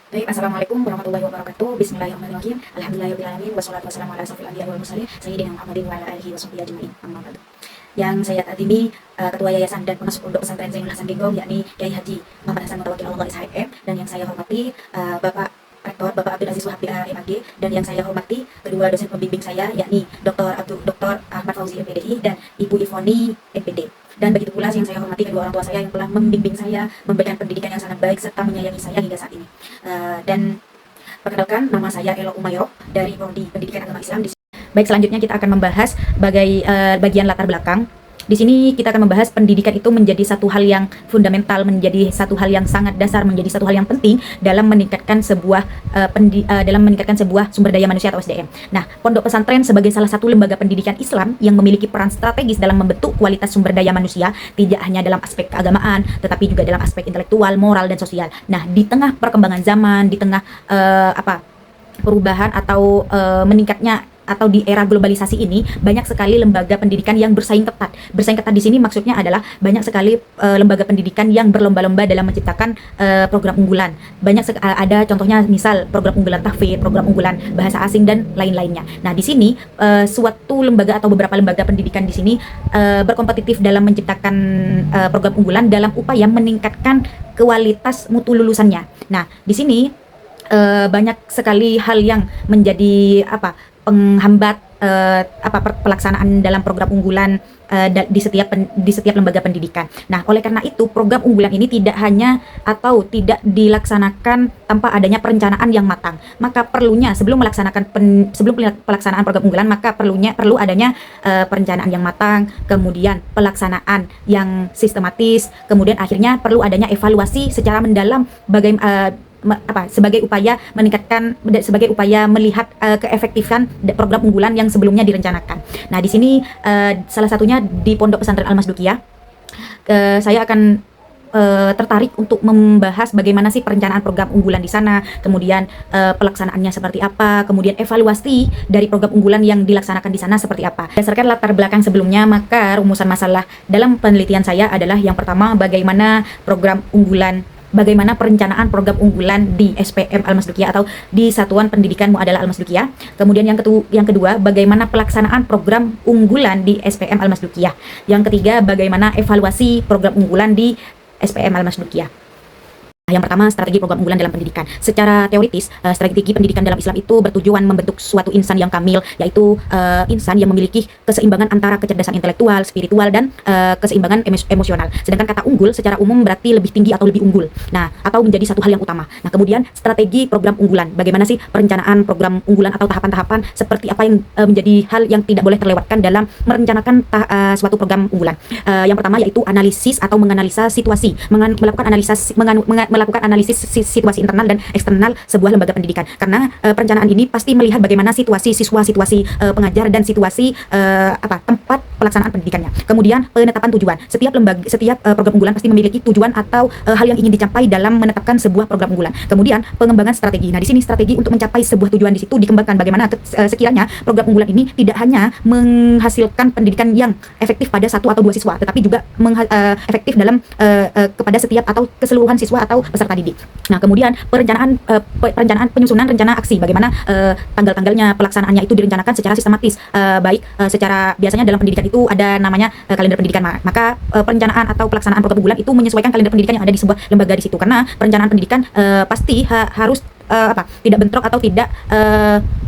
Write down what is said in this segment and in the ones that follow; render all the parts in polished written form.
Baik, assalamualaikum warahmatullahi wabarakatuh. Bismillahirrahmanirrahim. Alhamdulillahirobbilalamin. Wassalatu wassalamu ala asrofil anbiya'i wal mursalin sayyidina Muhammadin wa ala alihi washabbihi ajmain. Amma ba'du. Yang saya takdimi Ketua Yayasan dan Pengasuh Pondok Pesantren Zainul Hasan Genggong, yakni Kiai Haji Muhammad Hasan Mutawakil Allah SHM, dan yang saya hormati Bapak Rektor Bapak Abdul Aziz Wahab MAG, dan yang saya hormati kedua dosen pembimbing saya, yakni Dr. Ahmad Fauzi MPDI dan Ibu Ivoni MPD. Dan begitu pula yang saya hormati kedua orang tua saya yang telah membimbing saya, memberikan pendidikan yang sangat baik serta menyayangi saya hingga saat ini. Dan perkenalkan, nama saya Elo Umayro dari Prodi Pendidikan Agama Islam. Baik, selanjutnya kita akan membahas bagian latar belakang. Di sini kita akan membahas pendidikan itu menjadi satu hal yang fundamental, menjadi satu hal yang sangat dasar, menjadi satu hal yang penting dalam meningkatkan sebuah sumber daya manusia atau SDM. Nah, pondok pesantren sebagai salah satu lembaga pendidikan Islam yang memiliki peran strategis dalam membentuk kualitas sumber daya manusia, tidak hanya dalam aspek keagamaan, tetapi juga dalam aspek intelektual, moral, dan sosial. Nah, di tengah perkembangan zaman, di tengah perubahan atau meningkatnya atau di era globalisasi ini, banyak sekali lembaga pendidikan yang bersaing ketat. Bersaing ketat di sini maksudnya adalah banyak sekali lembaga pendidikan yang berlomba-lomba dalam menciptakan program unggulan. Ada contohnya, misal program unggulan tahfidz, program unggulan bahasa asing, dan lain-lainnya. Nah, di sini suatu lembaga atau beberapa lembaga pendidikan di sini berkompetitif dalam menciptakan program unggulan dalam upaya meningkatkan kualitas mutu lulusannya. Nah, di sini banyak sekali hal yang menjadi penghambat pelaksanaan dalam program unggulan di setiap lembaga pendidikan. Nah, oleh karena itu program unggulan ini tidak dilaksanakan tanpa adanya perencanaan yang matang. Maka perlunya sebelum pelaksanaan program unggulan, maka perlu adanya perencanaan yang matang, kemudian pelaksanaan yang sistematis, kemudian akhirnya perlu adanya evaluasi secara mendalam sebagai upaya melihat keefektifan program unggulan yang sebelumnya direncanakan. Nah, di sini salah satunya di Pondok Pesantren Al-Masdukiyah, saya akan tertarik untuk membahas bagaimana sih perencanaan program unggulan di sana, kemudian pelaksanaannya seperti apa, kemudian evaluasi dari program unggulan yang dilaksanakan di sana seperti apa. Berdasarkan latar belakang sebelumnya, maka rumusan masalah dalam penelitian saya adalah yang pertama, bagaimana perencanaan program unggulan di SPM Al-Masdukiyah atau di Satuan Pendidikan Muadalah Al-Masdukiyah. Kemudian yang kedua, bagaimana pelaksanaan program unggulan di SPM Al-Masdukiyah. Yang ketiga, bagaimana evaluasi program unggulan di SPM Al-Masdukiyah. Yang pertama, strategi program unggulan dalam pendidikan. Secara teoritis, strategi pendidikan dalam Islam itu bertujuan membentuk suatu insan yang kamil, yaitu insan yang memiliki keseimbangan antara kecerdasan intelektual, spiritual, dan keseimbangan emosional. Sedangkan kata unggul secara umum berarti lebih tinggi atau lebih unggul. Nah, atau menjadi satu hal yang utama. Nah, kemudian strategi program unggulan. Bagaimana sih perencanaan program unggulan atau tahapan-tahapan seperti apa yang menjadi hal yang tidak boleh terlewatkan dalam merencanakan suatu program unggulan. Yang pertama yaitu analisis atau menganalisa situasi, melakukan analisis situasi internal dan eksternal sebuah lembaga pendidikan. Karena perencanaan ini pasti melihat bagaimana situasi siswa, situasi pengajar, dan situasi tempat pelaksanaan pendidikannya. Kemudian penetapan tujuan. Setiap program unggulan pasti memiliki tujuan atau hal yang ingin dicapai dalam menetapkan sebuah program unggulan. Kemudian pengembangan strategi. Nah, di sini strategi untuk mencapai sebuah tujuan di situ dikembangkan bagaimana sekiranya program unggulan ini tidak hanya menghasilkan pendidikan yang efektif pada satu atau dua siswa, tetapi juga efektif dalam kepada setiap atau keseluruhan siswa atau peserta didik. Nah, kemudian perencanaan penyusunan rencana aksi, bagaimana tanggal-tanggalnya pelaksanaannya itu direncanakan secara sistematis, secara biasanya dalam pendidikan itu ada namanya kalender pendidikan. Maka perencanaan atau pelaksanaan program unggulan itu menyesuaikan kalender pendidikan yang ada di sebuah lembaga di situ, karena perencanaan pendidikan pasti harus tidak bentrok atau tidak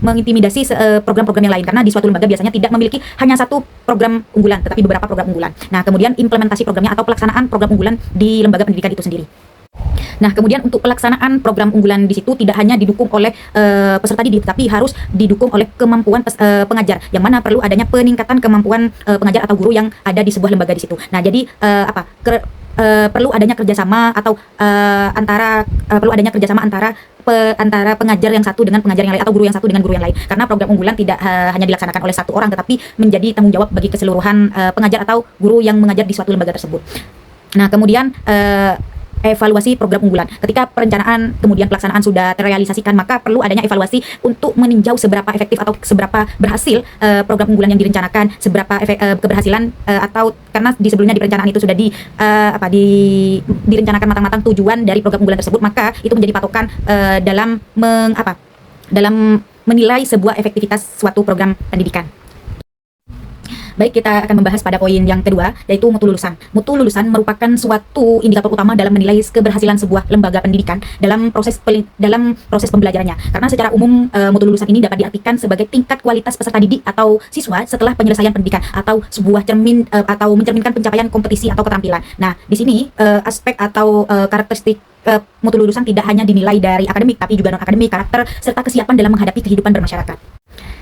mengintimidasi program-program yang lain, karena di suatu lembaga biasanya tidak memiliki hanya satu program unggulan tetapi beberapa program unggulan. Nah, kemudian implementasi programnya atau pelaksanaan program unggulan di lembaga pendidikan itu sendiri. Nah, kemudian untuk pelaksanaan program unggulan di situ tidak hanya didukung oleh peserta didik, tapi harus didukung oleh kemampuan pengajar, yang mana perlu adanya peningkatan kemampuan pengajar atau guru yang ada di sebuah lembaga di situ. Nah, jadi perlu adanya kerjasama antara pengajar yang satu dengan pengajar yang lain, atau guru yang satu dengan guru yang lain, karena program unggulan tidak hanya dilaksanakan oleh satu orang, tetapi menjadi tanggung jawab bagi keseluruhan pengajar atau guru yang mengajar di suatu lembaga tersebut. Nah, kemudian evaluasi program unggulan. Ketika perencanaan kemudian pelaksanaan sudah terrealisasikan, maka perlu adanya evaluasi untuk meninjau seberapa efektif atau seberapa berhasil program unggulan yang direncanakan, seberapa keberhasilan atau karena di sebelumnya di perencanaan itu sudah direncanakan matang-matang tujuan dari program unggulan tersebut, maka itu menjadi patokan dalam menilai sebuah efektivitas suatu program pendidikan. Baik, kita akan membahas pada poin yang kedua, yaitu mutu lulusan. Mutu lulusan merupakan suatu indikator utama dalam menilai keberhasilan sebuah lembaga pendidikan dalam proses pembelajarannya. Karena secara umum mutu lulusan ini dapat diartikan sebagai tingkat kualitas peserta didik atau siswa setelah penyelesaian pendidikan atau sebuah cermin atau mencerminkan pencapaian kompetisi atau keterampilan. Nah, di sini aspek atau karakteristik mutu lulusan tidak hanya dinilai dari akademik, tapi juga non-akademik, karakter, serta kesiapan dalam menghadapi kehidupan bermasyarakat.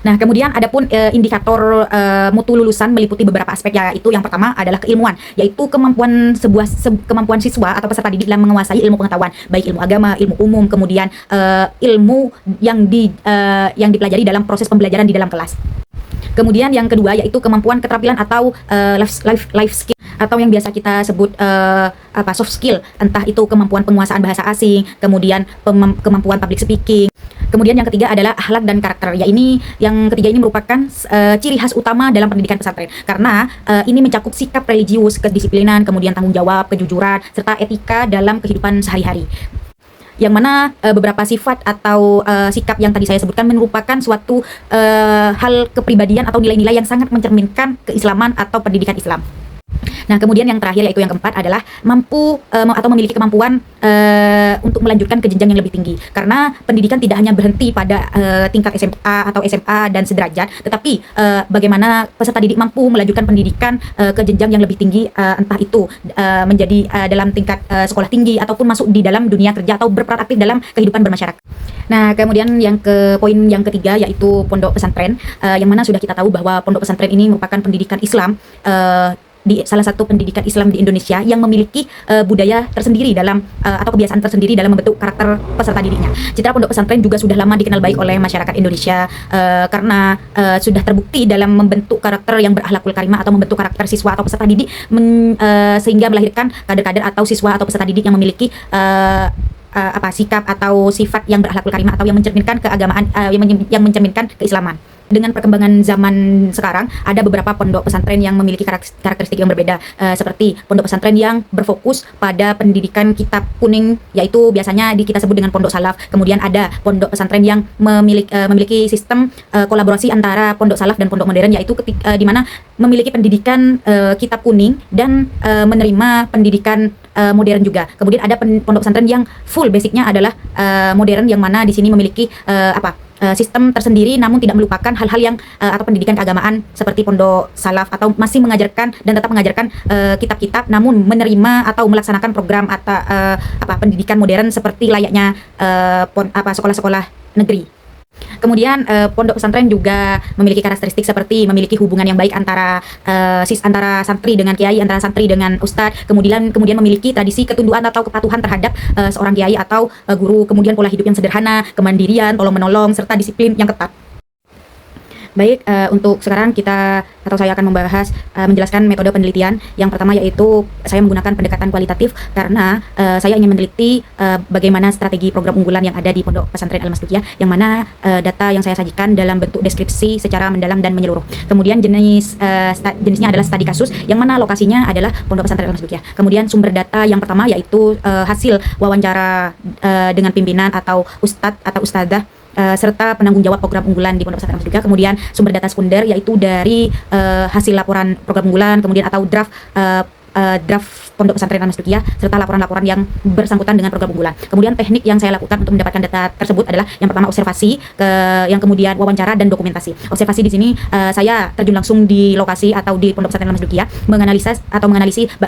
Nah, kemudian adapun indikator mutu lulusan meliputi beberapa aspek, yaitu yang pertama adalah keilmuan, yaitu kemampuan kemampuan siswa atau peserta didik dalam menguasai ilmu pengetahuan, baik ilmu agama, ilmu umum, kemudian ilmu yang dipelajari dalam proses pembelajaran di dalam kelas. Kemudian yang kedua yaitu kemampuan keterampilan atau life skill, atau yang biasa kita sebut soft skill, entah itu kemampuan penguasaan bahasa asing, kemudian kemampuan public speaking. Kemudian yang ketiga adalah akhlak dan karakter. Yang ketiga ini merupakan ciri khas utama dalam pendidikan pesantren, karena ini mencakup sikap religius, kedisiplinan, kemudian tanggung jawab, kejujuran, serta etika dalam kehidupan sehari-hari. Yang mana beberapa sifat atau sikap yang tadi saya sebutkan merupakan suatu hal kepribadian atau nilai-nilai yang sangat mencerminkan keislaman atau pendidikan Islam. Nah, kemudian yang terakhir yaitu yang keempat adalah mampu atau memiliki kemampuan untuk melanjutkan ke jenjang yang lebih tinggi. Karena pendidikan tidak hanya berhenti pada tingkat SMA atau SMA dan sederajat, tetapi bagaimana peserta didik mampu melanjutkan pendidikan ke jenjang yang lebih tinggi, entah itu menjadi dalam tingkat sekolah tinggi ataupun masuk di dalam dunia kerja atau berperan aktif dalam kehidupan bermasyarakat. Nah, kemudian poin yang ketiga yaitu pondok pesantren, yang mana sudah kita tahu bahwa pondok pesantren ini merupakan pendidikan Islam, di salah satu pendidikan Islam di Indonesia yang memiliki budaya tersendiri dalam atau kebiasaan tersendiri dalam membentuk karakter peserta didiknya. Citra pondok pesantren juga sudah lama dikenal baik oleh masyarakat Indonesia karena sudah terbukti dalam membentuk karakter yang berakhlakul karimah atau membentuk karakter siswa atau peserta didik sehingga melahirkan kader-kader atau siswa atau peserta didik yang memiliki sikap atau sifat yang berakhlakul karimah atau yang mencerminkan keagamaan, yang mencerminkan keislaman. Dengan perkembangan zaman sekarang, ada beberapa pondok pesantren yang memiliki karakteristik yang berbeda, seperti pondok pesantren yang berfokus pada pendidikan kitab kuning, yaitu biasanya kita sebut dengan pondok salaf. Kemudian ada pondok pesantren yang memiliki sistem kolaborasi antara pondok salaf dan pondok modern, yaitu di mana memiliki pendidikan kitab kuning dan menerima pendidikan modern juga. Kemudian ada pondok pesantren yang full basicnya adalah modern, yang mana di sini memiliki sistem tersendiri namun tidak melupakan hal-hal yang atau pendidikan keagamaan seperti pondok salaf, atau masih mengajarkan dan tetap mengajarkan kitab-kitab namun menerima atau melaksanakan program atau pendidikan modern seperti layaknya sekolah-sekolah negeri. Kemudian pondok pesantren juga memiliki karakteristik seperti memiliki hubungan yang baik antara santri dengan kiai, antara santri dengan ustadz, kemudian memiliki tradisi ketunduan atau kepatuhan terhadap seorang kiai atau guru, kemudian pola hidup yang sederhana, kemandirian, tolong-menolong, serta disiplin yang ketat. Baik, untuk sekarang saya akan menjelaskan metode penelitian. Yang pertama yaitu saya menggunakan pendekatan kualitatif karena saya ingin meneliti bagaimana strategi program unggulan yang ada di Pondok Pesantren Al-Masdukiyah, yang mana data yang saya sajikan dalam bentuk deskripsi secara mendalam dan menyeluruh. Kemudian jenisnya adalah studi kasus, yang mana lokasinya adalah Pondok Pesantren Al-Masdukiyah. Kemudian sumber data yang pertama yaitu hasil wawancara dengan pimpinan atau ustadz atau ustadzah serta penanggung jawab program unggulan di Pondok Pesantren Al-Masdukiyah. Kemudian sumber data sekunder yaitu dari hasil laporan program unggulan, kemudian atau draft Pondok Pesantren Al-Masdukiyah, serta laporan-laporan yang bersangkutan dengan program unggulan. Kemudian teknik yang saya lakukan untuk mendapatkan data tersebut adalah yang pertama observasi, yang kemudian wawancara dan dokumentasi. Observasi di sini saya terjun langsung di lokasi atau di Pondok Pesantren Al-Masdukiyah,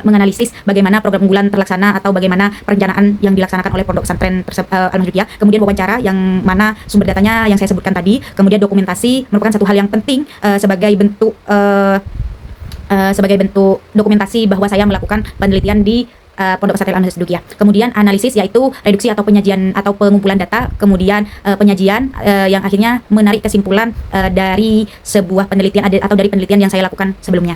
menganalisis bagaimana program unggulan terlaksana atau bagaimana perencanaan yang dilaksanakan oleh Pondok Pesantren Al-Masdukiyah. Kemudian wawancara, yang mana sumber datanya yang saya sebutkan tadi. Kemudian dokumentasi merupakan satu hal yang penting sebagai bentuk dokumentasi bahwa saya melakukan penelitian di Pondok Pesantren Al-Masdukiyah. Kemudian analisis yaitu reduksi atau penyajian atau pengumpulan data, kemudian penyajian yang akhirnya menarik kesimpulan dari sebuah penelitian atau dari penelitian yang saya lakukan sebelumnya.